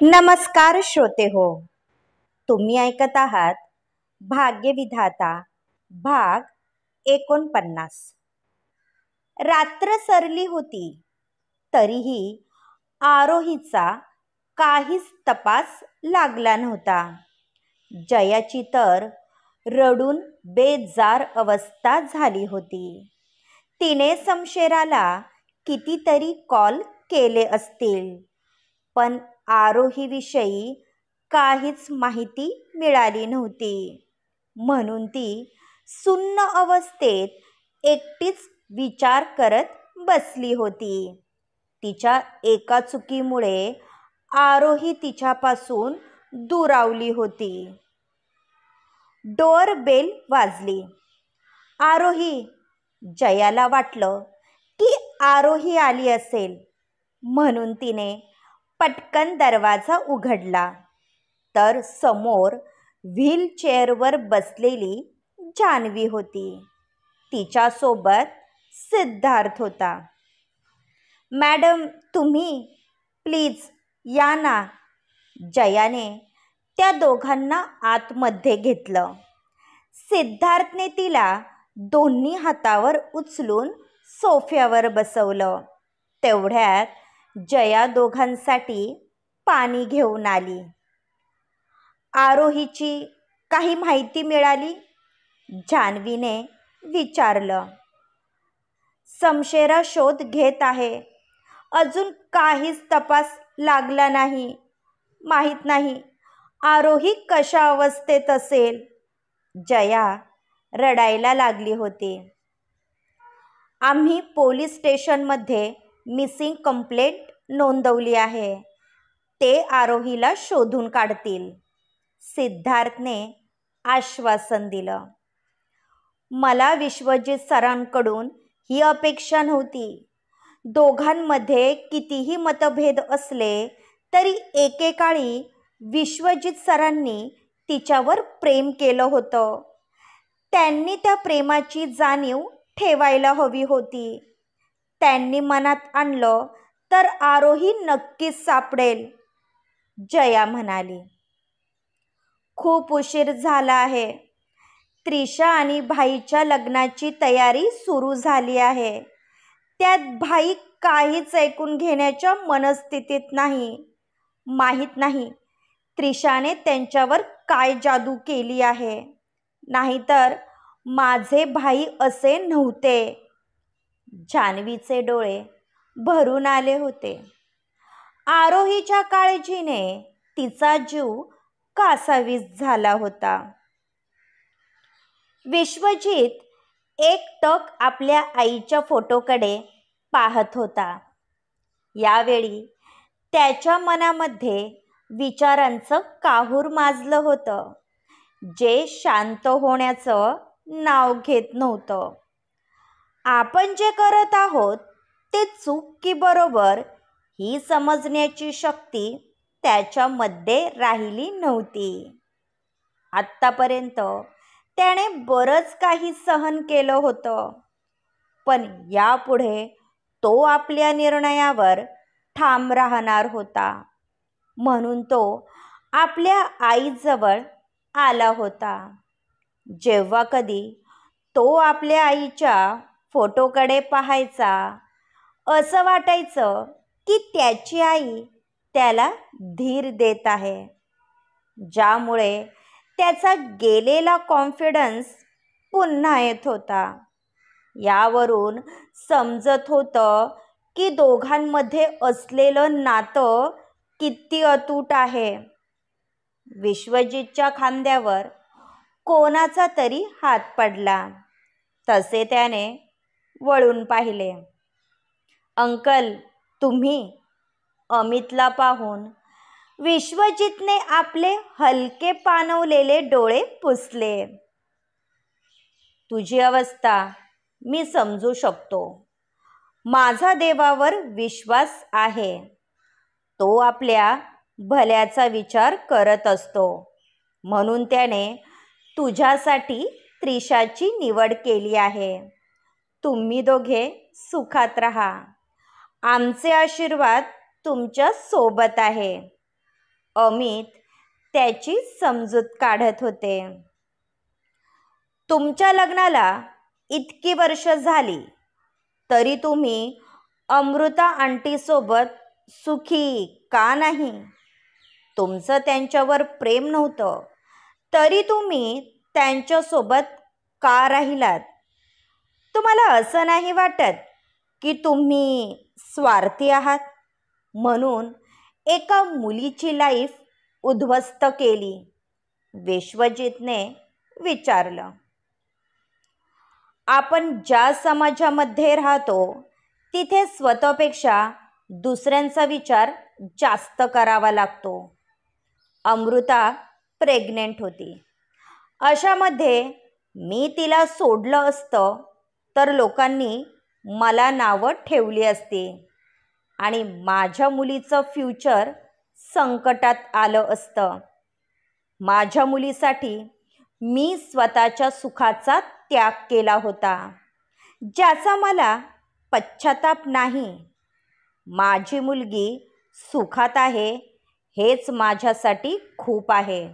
नमस्कार श्रोते हो, तुम्ही ऐकत आहात भाग्यविधाता भाग 49. रात्र सरली होती तरीही आरोहीचा काहीच तपास लागला नव्हता. जयाची तर रडून बेजार अवस्था झाली होती. तिने शमशेराला कितीतरी कॉल केले असतील, पण आरोहीविषयी काहीच माहिती मिळाली नव्हती. म्हणून ती सुन्न अवस्थेत एकटीच विचार करत बसली होती. तिच्या एका चुकीमुळे आरोही तिच्यापासून दुरावली होती. डोअर बेल वाजली. आरोही. जयाला वाटलं की आरोही आली असेल, म्हणून तिने पटकन दरवाजा उघडला तर समोर व्हीलचेअरवर बसलेली जान्हवी होती. तिच्यासोबत सिद्धार्थ होता. मॅडम, तुम्ही प्लीज या ना. जयाने त्या दोघांना आतमध्ये घेतलं. सिद्धार्थने तिला दोन्ही हातावर उचलून सोफ्यावर बसवलं. तेवढ्यात जया दोघांसाठी पाणी घेऊन आली. आरोहीची काही माहिती मिळाली? जान्हवीने विचारलं. शमशेरा शोध घेत आहे. अजून काहीच तपास लागला नाही. माहीत नाही आरोही कशा अवस्थेत असेल. जया रडायला लागली होती. आम्ही पोलीस स्टेशनमध्ये मिसिंग कंप्लेंट नोंदवली आहे. ते आरोहीला शोधून काढतील. सिद्धार्थने आश्वासन दिलं. मला विश्वजित सरांकडून ही अपेक्षा नव्हती. दोघांमध्ये कितीही मतभेद असले तरी एकेकाळी विश्वजित सरांनी तिच्यावर प्रेम केलं होतं. त्यांनी त्या प्रेमाची जाणीव ठेवायला हवी होती. त्यांनी मनात आणलं तर आरोही नक्कीच सापडेल. जया म्हणाली. खूप उशीर झाला आहे. त्रिशा आणि भाईच्या लग्नाची तयारी सुरू झाली आहे. त्यात भाई काहीच ऐकून घेण्याच्या मनस्थितीत नाही. माहीत नाही त्रिशाने त्यांच्यावर काय जादू केली आहे. नाहीतर माझे भाई असे नव्हते. जान्हवीचे डोळे भरून आले होते. आरोहीच्या काळजीने तिचा जीव कासावीस झाला होता. विश्वजित एकटक आपल्या आईच्या फोटोकडे पाहत होता. यावेळी त्याच्या मनामध्ये विचारांचं काहूर माजलं होतं, जे शांत होण्याचं नाव घेत नव्हतं. आपण जे करत आहोत ते चूक की बरोबर ही समजण्याची शक्ती त्याच्यामध्ये राहिली नव्हती. आत्तापर्यंत त्याने बरंच काही सहन केलं होतं, पण यापुढे तो आपल्या निर्णयावर ठाम राहणार होता. म्हणून तो आपल्या आईजवळ आला होता. जेव्हा कधी तो आपल्या आईच्या फोटोकडे पाहायचा, असं वाटायचं की त्याची आई त्याला धीर देत आहे, ज्यामुळे त्याचा गेलेला कॉन्फिडन्स पुन्हा येत होता. यावरून समजत होतं की दोघांमध्ये असलेलं नातं किती अतूट आहे. विश्वजितच्या खांद्यावर कोणाचा तरी हात पडला. तसे त्याने वळून पाहिले. अंकल, तुम्ही? अमितला पाहून विश्वजितने आपले हलके पाणवलेले डोळे पुसले. तुझी अवस्था मी समजू शकतो. माझा देवावर विश्वास आहे. तो आपल्या भल्याचा विचार करत असतो. म्हणून त्याने तुझ्यासाठी त्रिशाची निवड केली आहे. तुम्ही दोघे सुखात राहा. आमचे आशीर्वाद तुमच्या सोबत आहे. अमित त्याची समजूत काढत होते. तुमच्या लग्नाला इतकी वर्ष झाली तरी तुम्ही अमृता आंटीसोबत सुखी का नाही? तुमचं त्यांच्यावर प्रेम नव्हतं तरी तुम्ही त्यांच्यासोबत का राहिलात? तुम्हाला असं नाही वाटत की तुम्ही स्वार्थी आहात म्हणून एका मुलीची लाईफ उद्ध्वस्त केली? विश्वजितने विचारलं. आपण ज्या समाजामध्ये राहतो तिथे स्वतःपेक्षा दुसऱ्यांचा विचार जास्त करावा लागतो. अमृता प्रेग्नेंट होती. अशामध्ये मी तिला सोडलं असतं तर लोकांनी मला नावं ठेवली असती आणि माझ्या मुलीचं फ्युचर संकटात आलं असतं. माझ्या मुलीसाठी मी स्वतःच्या सुखाचा त्याग केला होता, ज्याचा मला पश्चाताप नाही. माझी मुलगी सुखात आहे हेच माझ्यासाठी खूप आहे,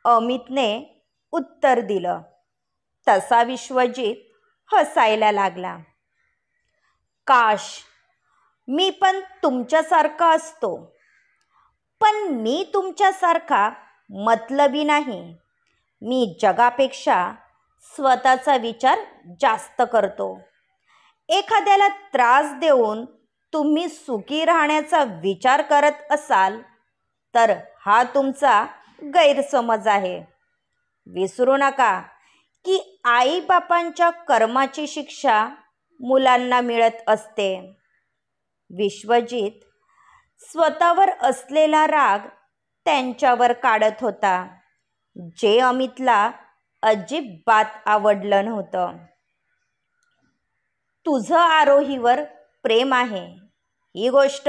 अमितने उत्तर दिलं. तसा विश्वजित हसायला लागला. काश मी पण तुमच्यासारखा असतो, पण मी तुमच्यासारखा मतलबी नाही. मी जगापेक्षा स्वतःचा विचार जास्त करतो. एखाद्याला त्रास देऊन तुम्ही सुखी राहण्याचा विचार करत असाल तर हा तुमचा गैरसमज आहे. विसरू नका की आईबापांच्या कर्माची शिक्षा मुलांना मिळत असते. विश्वजित स्वतःवर असलेला राग त्यांच्यावर काढत होता, जे अमितला अजिबात आवडलं नव्हतं. तुझं आरोहीवर प्रेम आहे ही गोष्ट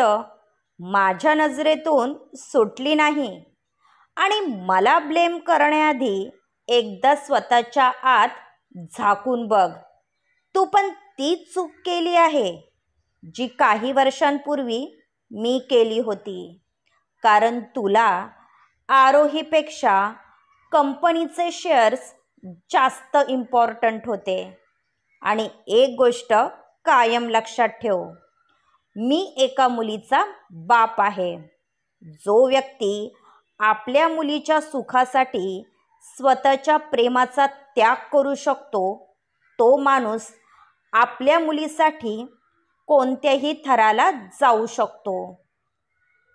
माझ्या नजरेतून सुटली नाही आणि मला ब्लेम करण्याआधी एकदा स्वतःच्या आत झाकून बघ. तू पण तीच चूक केली आहे जी काही वर्षांपूर्वी मी केली होती, कारण तुला आरोहीपेक्षा कंपनीचे शेअर्स जास्त इम्पॉर्टंट होते. आणि एक गोष्ट कायम लक्षात ठेव, मी एका मुलीचा बाप आहे. जो व्यक्ती आपल्या मुलीच्या सुखासाठी स्वतःच्या प्रेमाचा त्याग करू शकतो तो माणूस आपल्या मुलीसाठी कोणत्याही थराला जाऊ शकतो.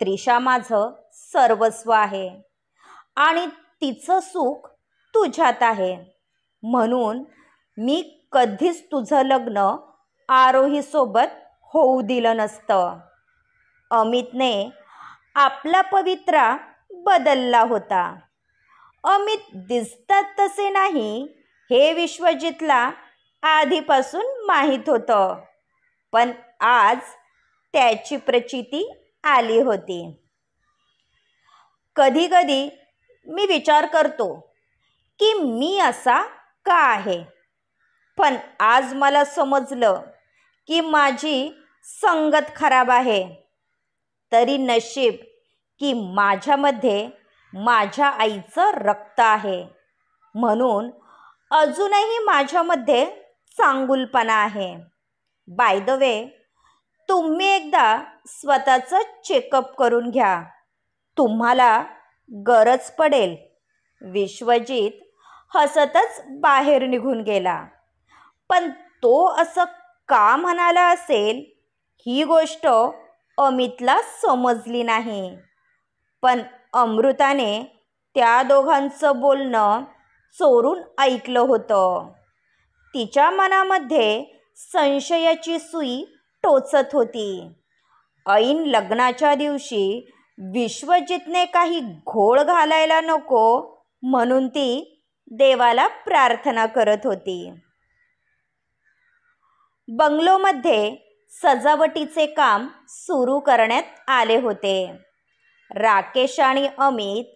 त्रिशा माझं सर्वस्व आहे आणि तिचं सुख तुझ्यात आहे, म्हणून मी कधीच तुझं लग्न आरोहीसोबत होऊ दिलं नसतं. अमितने आपला पवित्रा बदलला होता. अमित दिसतात तसे नाही हे विश्वजितला आधीपासून माहीत होतं, पण आज त्याची प्रचिती आली होती. कधी कधी मी विचार करतो की मी असा का आहे, पण आज मला समजलं की माझी संगत खराब आहे. तरी नशीब की माझ्यामध्ये माझ्या आईचं रक्त आहे, म्हणून अजूनही माझ्यामध्ये चांगुलपणा आहे. बाय द वे, तुम्ही एकदा स्वतःचं चेकअप करून घ्या, तुम्हाला गरज पडेल. विश्वजित हसतच बाहेर निघून गेला. पण तो असं का म्हणाला असेल ही गोष्ट अमितला समजली नाही. पण अमृताने त्या दोघांचं बोलणं चोरून ऐकलं होतं. तिच्या मनामध्ये संशयाची सुई टोचत होती. ऐन लग्नाच्या दिवशी विश्वजितने काही घोळ घालायला नको म्हणून ती देवाला प्रार्थना करत होती. बंगलोमध्ये सजावटीचे काम सुरू करण्यात आले होते. राकेश आणि अमित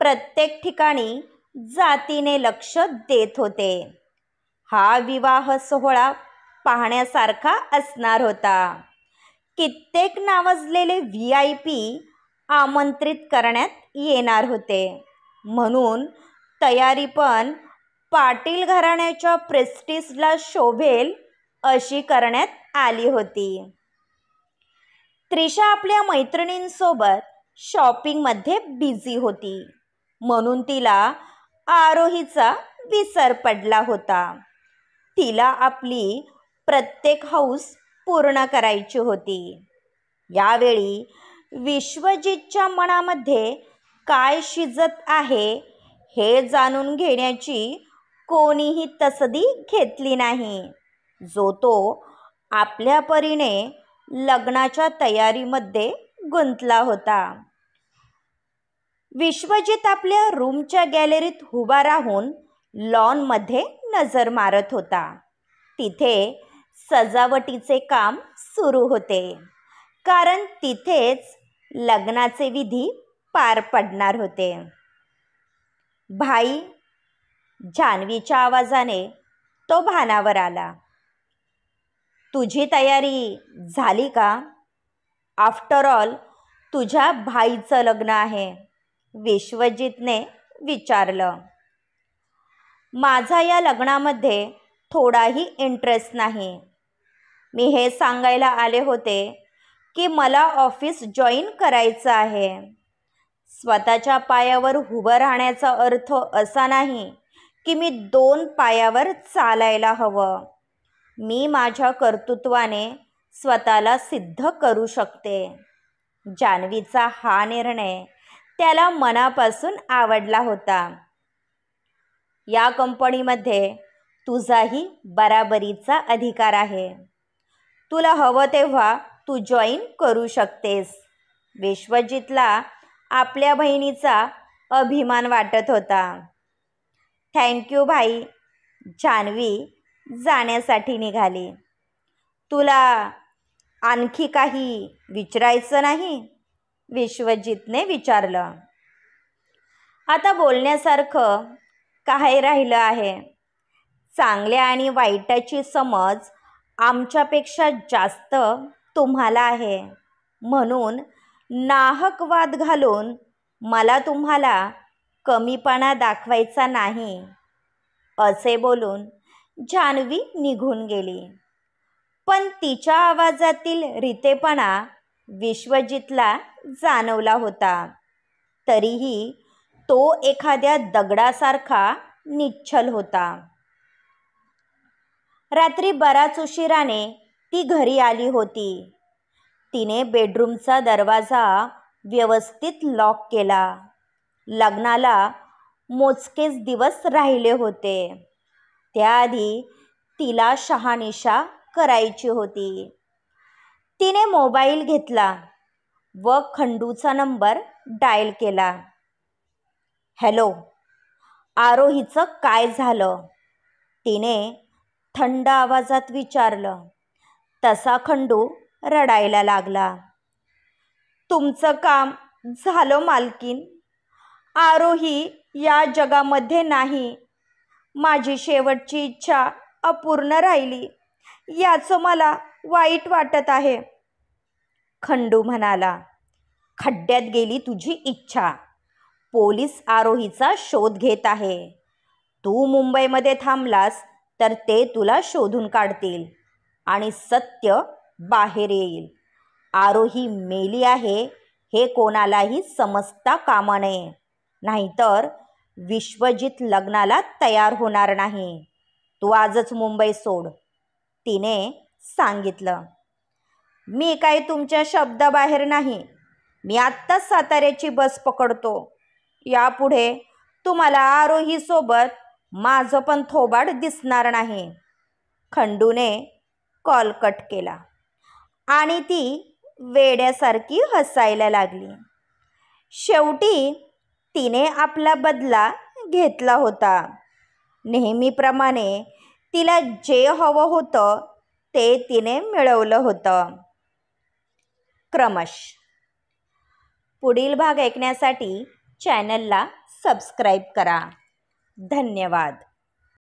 प्रत्येक ठिकाणी जातीने लक्ष देत होते. हा विवाह सोहळा पाहण्यासारखा असणार होता. कित्येक नावाजलेले VIP आमंत्रित करण्यात येणार होते. म्हणून तयारी पण पाटील घराण्याच्या प्रेस्टिजला शोभेल अशी करण्यात आली होती. त्रिशा आपल्या मैत्रिणींसोबत शॉपिंगमध्ये बिझी होती, म्हणून तिला आरोहीचा विसर पडला होता. तिला आपली प्रत्येक हौस पूर्ण करायची होती. यावेळी विश्वजितच्या मनामध्ये काय शिजत आहे हे जाणून घेण्याची कोणीही तसदी घेतली नाही, जो तो आपल्या परीने लग्नाच्या तयारीमध्ये गुंतला होता. विश्वजित आपल्या रूमच्या गॅलरीत उभा राहून लॉनमध्ये नजर मारत होता. तिथे सजावटीचे काम सुरू होते, कारण तिथेच लग्नाचे विधी पार पडणार होते. भाई, जान्हवीच्या आवाजाने तो भानावर आला. तुझी तयारी झाली का? आफ्टर ऑल तुझ्या भाईचं लग्न आहे, विश्वजितने विचारलं. माझा या लग्नामध्ये थोडाही इंटरेस्ट नाही. मी हे सांगायला आले होते की मला ऑफिस जॉईन करायचं आहे. स्वतःच्या पायावर उभं राहण्याचा अर्थ असा नाही की मी 2 पायावर चालायला हवं. मी माझ्या कर्तृत्वाने स्वतःला सिद्ध करू शकते. जान्हवीचा हा निर्णय त्याला मनापासून आवडला होता. या कंपनीमध्ये तुझाही बराबरीचा अधिकार आहे. तुला हवं तेव्हा तू जॉईन करू शकतेस. विश्वजितला आपल्या बहिणीचा अभिमान वाटत होता. थँक्यू भाई. जान्हवी जाण्यासाठी निघाली. तुला आणखी काही विचारायचं नाही? विश्वजितने विचारलं. आता बोलण्यासारखं काय राहिलं आहे? चांगल्या आणि वाईटाची समज आमच्यापेक्षा जास्त तुम्हाला आहे, म्हणून नाहक वाद घालून मला तुम्हाला कमीपणा दाखवायचा नाही, असे बोलून जान्हवी निघून गेली. पण तिच्या आवाजातील रितेपणा विश्वजितला जाणवला होता. तरीही तो एखाद्या दगडासारखा निश्चल होता. रात्री बराच उशिराने ती घरी आली होती. तिने बेडरूमचा दरवाजा व्यवस्थित लॉक केला. लग्नाला मोजकेच दिवस राहिले होते. त्याआधी तिला शहानिशा करायची होती. तिने मोबाईल घेतला व खंडूचा नंबर डायल केला. हॅलो, आरोहीचं काय झालं? तिने थंड आवाजात विचारलं. तसा खंडू रडायला लागला. तुमचं काम झालं मालकीन. आरोही या जगामध्ये नाही. माझी शेवटची इच्छा अपूर्ण राहिली, याचं मला वाईट वाटत आहे. खंडू म्हणाला. खड्ड्यात गेली तुझी इच्छा. पोलीस आरोहीचा शोध घेत आहे. तू मुंबईमध्ये थांबलास तर ते तुला शोधून काढतील आणि सत्य बाहेर येईल. आरोही मेली आहे हे कोणालाही समजता कामा नये, नाहीतर विश्वजित लग्नाला तयार होणार नाही. तू आजच मुंबई सोड, तिने सांगितलं. मी काय तुमच्या शब्दाबाहेर नाही. मी आत्ताच साताऱ्याची बस पकडतो. यापुढे तुम्हाला आरोहीसोबत माझं पण थोबाड दिसणार नाही. खंडूने कॉल कट केला आणि ती वेड्यासारखी हसायला लागली. शेवटी तिने आपला बदला घेतला होता. नेहमीप्रमाणे तिला जे हवं होतं ते तिने मिळवलं होतं. क्रमश. पुढील भाग ऐकण्यासाठी चॅनलला सबस्क्राईब करा. धन्यवाद.